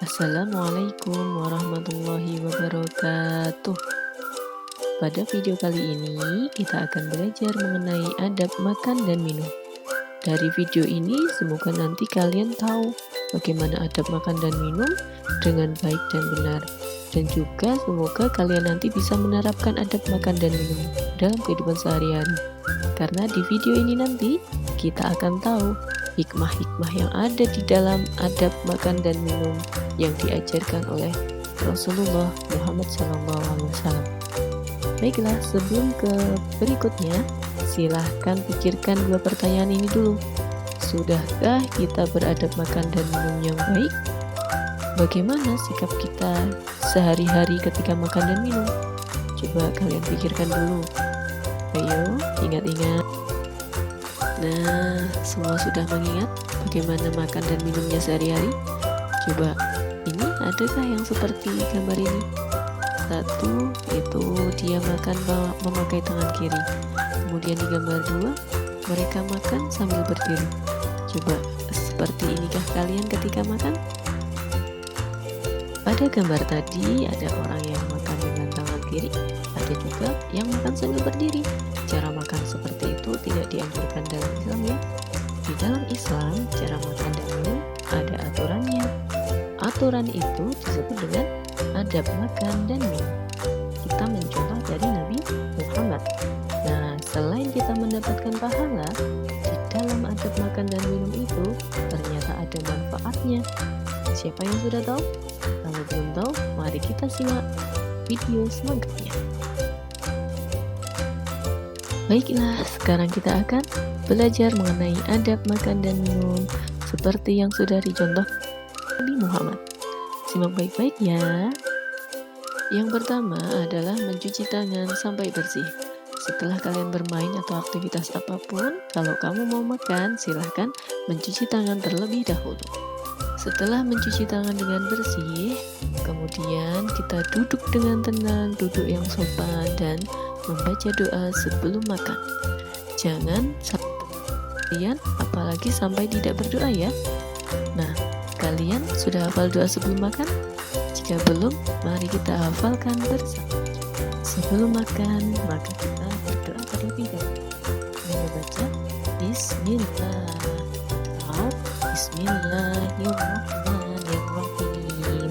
Assalamualaikum warahmatullahi wabarakatuh. Pada video kali ini kita akan belajar mengenai adab makan dan minum. Dari video ini semoga nanti kalian tahu bagaimana adab makan dan minum dengan baik dan benar. Dan juga semoga kalian nanti bisa menerapkan adab makan dan minum dalam kehidupan sehari-hari. Karena di video ini nanti kita akan tahu hikmah-hikmah yang ada di dalam adab makan dan minum yang diajarkan oleh Rasulullah Muhammad SAW. Baiklah, sebelum ke berikutnya, silahkan pikirkan dua pertanyaan ini dulu. Sudahkah kita beradab makan dan minum yang baik? Bagaimana sikap kita sehari-hari ketika makan dan minum? Coba kalian pikirkan dulu. Ayo, ingat-ingat. Nah, semua sudah mengingat bagaimana makan dan minumnya sehari-hari? Coba, ini adakah yang seperti gambar ini? Satu, itu dia makan memakai tangan kiri. Kemudian di gambar dua, mereka makan sambil berdiri. Coba, seperti inikah kalian ketika makan? Pada gambar tadi ada orang yang makan dengan tangan kiri, ada juga yang makan sambil berdiri. Cara makan seperti itu tidak dianjurkan dalam Islam ya. Di dalam Islam, cara makan dan minum ada aturannya. Aturan itu disebut dengan adab makan dan minum. Kita mencontoh dari Nabi Muhammad. Nah, selain kita mendapatkan pahala, di dalam adab makan dan minum itu ternyata ada manfaatnya. Siapa yang sudah tahu? Kalau belum tahu, mari kita simak video selengkapnya. Baiklah, sekarang kita akan belajar mengenai adab makan dan minum seperti yang sudah dicontoh Nabi Muhammad. Simak baik-baik ya. Yang pertama adalah mencuci tangan sampai bersih. Setelah kalian bermain atau aktivitas apapun, kalau kamu mau makan, silahkan mencuci tangan terlebih dahulu. Setelah mencuci tangan dengan bersih, kemudian kita duduk dengan tenang, duduk yang sopan dan membaca doa sebelum makan. Jangan kalian apalagi sampai tidak berdoa ya. Nah, kalian sudah hafal doa sebelum makan? Jika belum, mari kita hafalkan bersama. Sebelum makan, maka kita berdoa terlebih dahulu. Membaca Bismillah. Bismillahirrahmanirrahim,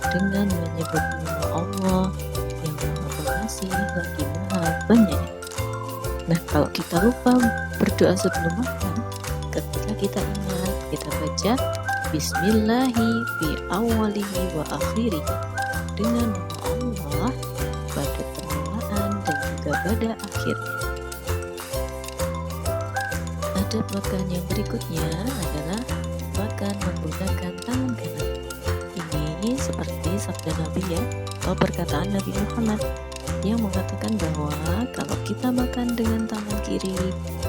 dengan menyebut nama Allah yang Maha Pengasih lagi Maha Penyayang. Nah, kalau kita lupa berdoa sebelum makan, ketika kita ingat, kita baca Bismillahi fi awalihi wa akhirihi, dengan nama Allah pada permulaan dan juga pada akhirnya. Adab makan yang berikutnya adalah makan menggunakan tangan kanan. Ini seperti sabda Nabi ya, atau perkataan Nabi Muhammad yang mengatakan bahwa kalau kita makan dengan tangan kiri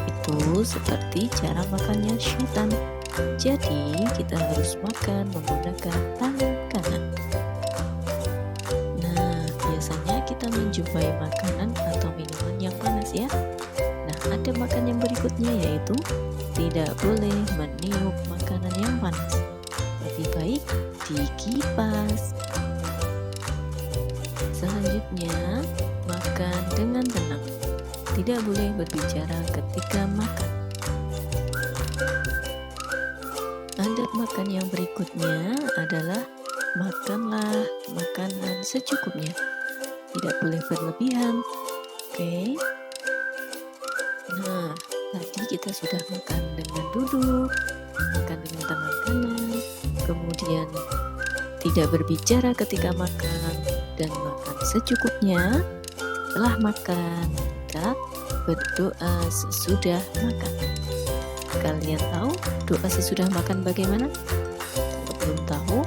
itu seperti cara makannya syaitan. Jadi kita harus makan menggunakan tangan kanan. Nah, biasanya kita menjumpai makanan atau minuman yang panas ya. Nah, ada makan yang berikutnya yaitu tidak boleh meniup makanan yang panas. Lebih baik dikipas. Selanjutnya, makan dengan tenang. Tidak boleh berbicara ketika makan. Adab makan yang berikutnya adalah makanlah makanan secukupnya. Tidak boleh berlebihan. Oke. Nah, tadi kita sudah makan dengan duduk, makan dengan tangan kanan, kemudian tidak berbicara ketika makan, dan makan secukupnya. Setelah makan, kita berdoa sesudah makan. Kalian tahu doa sesudah makan bagaimana? Kalau belum tahu,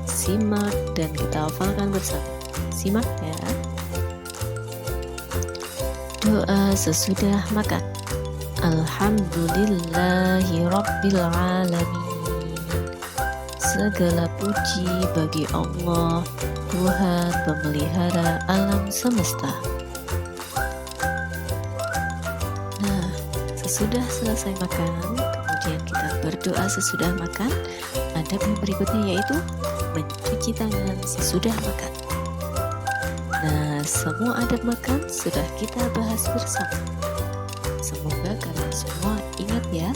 simak dan kita hafalkan bersama. Simak ya. Doa sesudah makan. Alhamdulillahi Rabbil Alamin. Segala puji bagi Allah, Tuhan pemelihara alam semesta. Nah, sesudah selesai makan, kemudian kita berdoa sesudah makan. Adab yang berikutnya yaitu mencuci tangan sesudah makan. Nah, semua adab makan sudah kita bahas bersama. Semoga kalian semua ingat ya,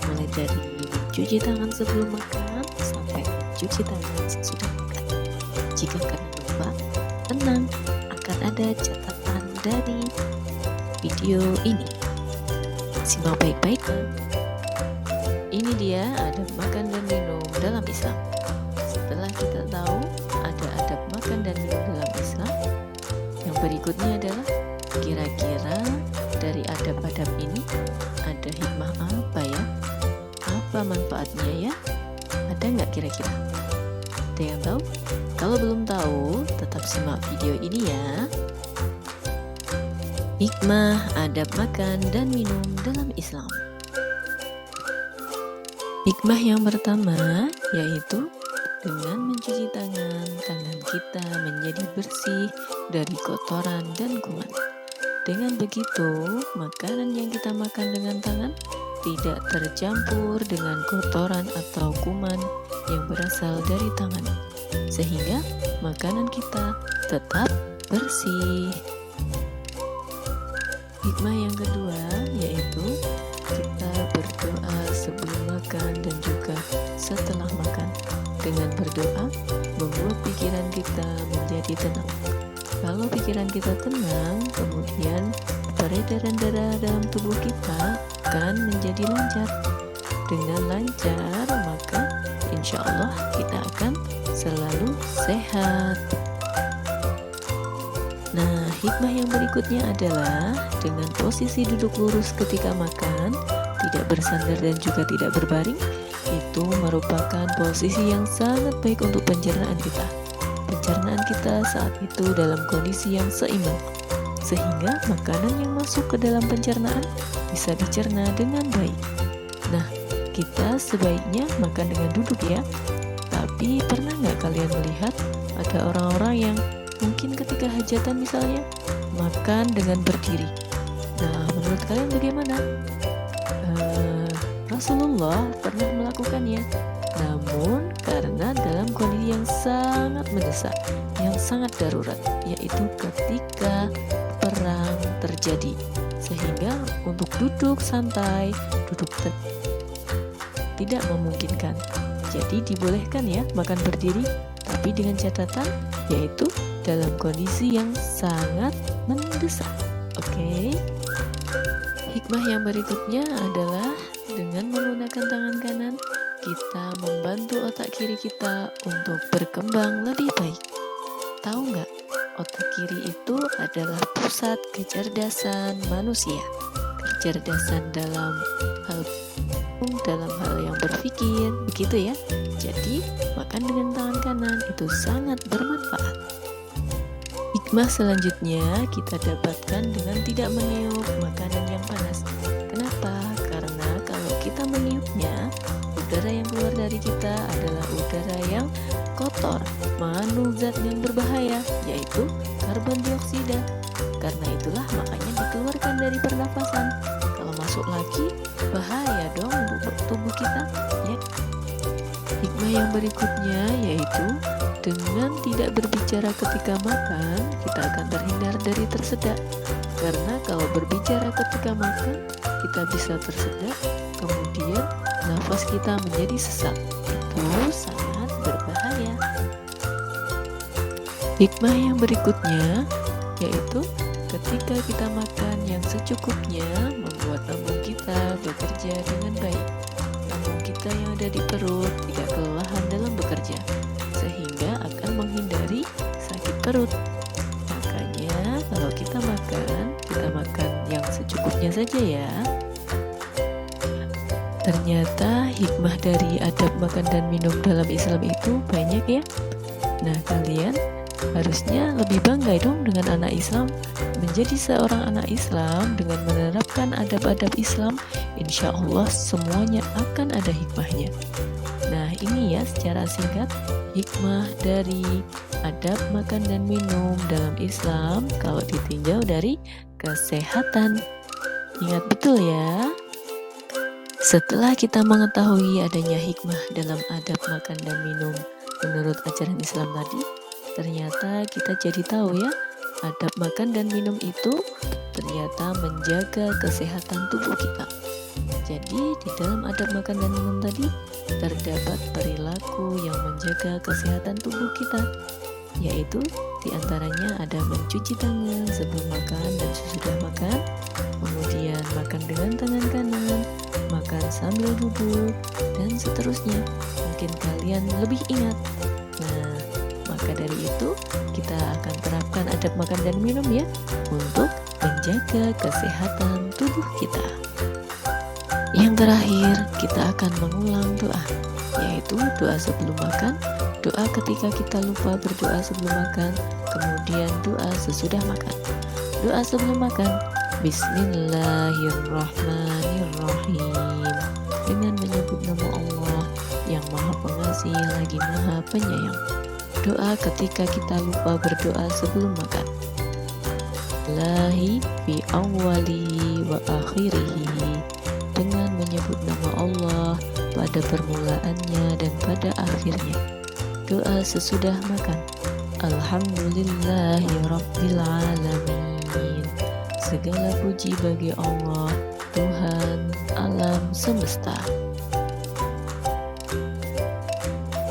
mulai dari mencuci tangan sebelum makan sampai mencuci tangan sesudah makan. Jika kalian lupa, tenang, akan ada catatan dari video ini. Simak baik-baik. Ini dia adab makan dan minum dalam Islam. Setelah kita tahu ada adab makan dan minum dalam Islam, yang berikutnya adalah kira-kira dari adab-adab ini ada hikmah apa ya? Apa manfaatnya ya? Ada nggak kira-kira? Ada yang tahu? Kalau belum tahu, tetap simak video ini ya. Hikmah adab makan dan minum dalam Islam. Hikmah yang pertama yaitu dengan mencuci tangan, tangan kita menjadi bersih dari kotoran dan kuman. Dengan begitu, makanan yang kita makan dengan tangan tidak tercampur dengan kotoran atau kuman yang berasal dari tangan, sehingga makanan kita tetap bersih. Hikmah yang kedua yaitu kita berdoa sebelum makan dan juga setelah makan. Dengan berdoa, membuat pikiran kita menjadi tenang. Kalau pikiran kita tenang, kemudian peredaran darah dalam tubuh kita akan menjadi lancar. Dengan lancar, maka insya Allah kita akan selalu sehat. Nah, hikmah yang berikutnya adalah dengan posisi duduk lurus ketika makan, tidak bersandar dan juga tidak berbaring, itu merupakan posisi yang sangat baik untuk pencernaan kita. Pencernaan kita saat itu dalam kondisi yang seimbang, sehingga makanan yang masuk ke dalam pencernaan bisa dicerna dengan baik. Nah, kita sebaiknya makan dengan duduk ya. Tapi pernah nggak kalian melihat ada orang-orang yang mungkin ketika hajatan misalnya makan dengan berdiri? Nah, menurut kalian bagaimana? Rasulullah pernah melakukannya, namun karena dalam kondisi yang sangat mendesak, yang sangat darurat, yaitu ketika perang terjadi, sehingga untuk duduk santai, duduk tidak memungkinkan. Jadi dibolehkan ya makan berdiri, tapi dengan catatan yaitu dalam kondisi yang sangat mendesak. Oke. Hikmah yang berikutnya adalah dengan menggunakan tangan kanan, kita membantu otak kiri kita untuk berkembang lebih baik. Tahu nggak? Otak kiri itu adalah pusat kecerdasan manusia. Kecerdasan dalam hal yang berpikir, begitu ya. Jadi, makan dengan tangan kanan itu sangat bermanfaat. Hikmah selanjutnya kita dapatkan dengan tidak meniup makanan yang panas. Kenapa? Karena kalau kita meniupnya, udara yang keluar dari kita adalah udara yang kotor, mengandung zat yang berbahaya, yaitu karbon dioksida. Karena itulah makanya dikeluarkan dari pernafasan. Kalau masuk lagi, bahaya dong untuk tubuh kita, ya. Hikmah yang berikutnya yaitu dengan tidak berbicara ketika makan, kita akan terhindar dari tersedak. Karena kalau berbicara ketika makan, kita bisa tersedak, kemudian nafas kita menjadi sesak. Itu sangat berbahaya. Hikmah yang berikutnya yaitu ketika kita makan yang secukupnya, membuat lambung kita bekerja dengan baik. Lambung kita yang ada di perut tidak kelelahan dalam bekerja, sehingga akan menghindari sakit perut. Makanya kalau kita makan yang secukupnya saja ya. Ternyata hikmah dari adab makan dan minum dalam Islam itu banyak ya. Nah, kalian harusnya lebih bangga dong dengan anak Islam. Menjadi seorang anak Islam dengan menerapkan adab-adab Islam, insya Allah semuanya akan ada hikmahnya. Nah, ini ya secara singkat hikmah dari adab makan dan minum dalam Islam kalau ditinjau dari kesehatan. Ingat betul ya. Setelah kita mengetahui adanya hikmah dalam adab makan dan minum menurut ajaran Islam tadi, ternyata kita jadi tahu ya, adab makan dan minum itu ternyata menjaga kesehatan tubuh kita. Jadi di dalam adab makan dan minum tadi terdapat perilaku yang menjaga kesehatan tubuh kita, yaitu diantaranya ada mencuci tangan sebelum makan dan sesudah makan, kemudian makan dengan tangan kanan, makan sambil duduk, dan seterusnya. Mungkin kalian lebih ingat. Nah, maka dari itu kita akan terapkan adab makan dan minum ya, untuk menjaga kesehatan tubuh kita. Yang terakhir, kita akan mengulang doa, yaitu doa sebelum makan, doa ketika kita lupa berdoa sebelum makan, kemudian doa sesudah makan. Doa sebelum makan, Bismillahirrahmanirrahim, dengan menyebut nama Allah yang Maha Pengasih lagi Maha Penyayang. Doa ketika kita lupa berdoa sebelum makan, Lahi fi awwalihi wa akhirihi, dengan menyebut nama Allah pada permulaannya dan pada akhirnya. Doa sesudah makan, Alhamdulillahi Rabbil Alamin, segala puji bagi Allah, Tuhan alam semesta.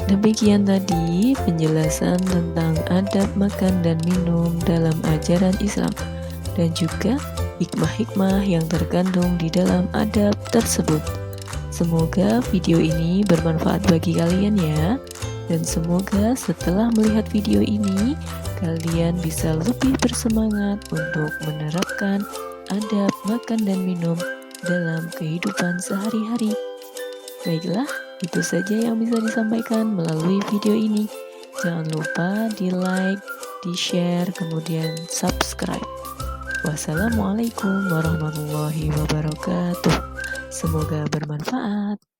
Demikian tadi penjelasan tentang adab makan dan minum dalam ajaran Islam, dan juga hikmah-hikmah yang terkandung di dalam adab tersebut. Semoga video ini bermanfaat bagi kalian ya, dan semoga setelah melihat video ini kalian bisa lebih bersemangat untuk menerapkan adab makan dan minum dalam kehidupan sehari-hari. Baiklah, itu saja yang bisa disampaikan melalui video ini. Jangan lupa di like, di share, kemudian subscribe. Wassalamualaikum warahmatullahi wabarakatuh. Semoga bermanfaat.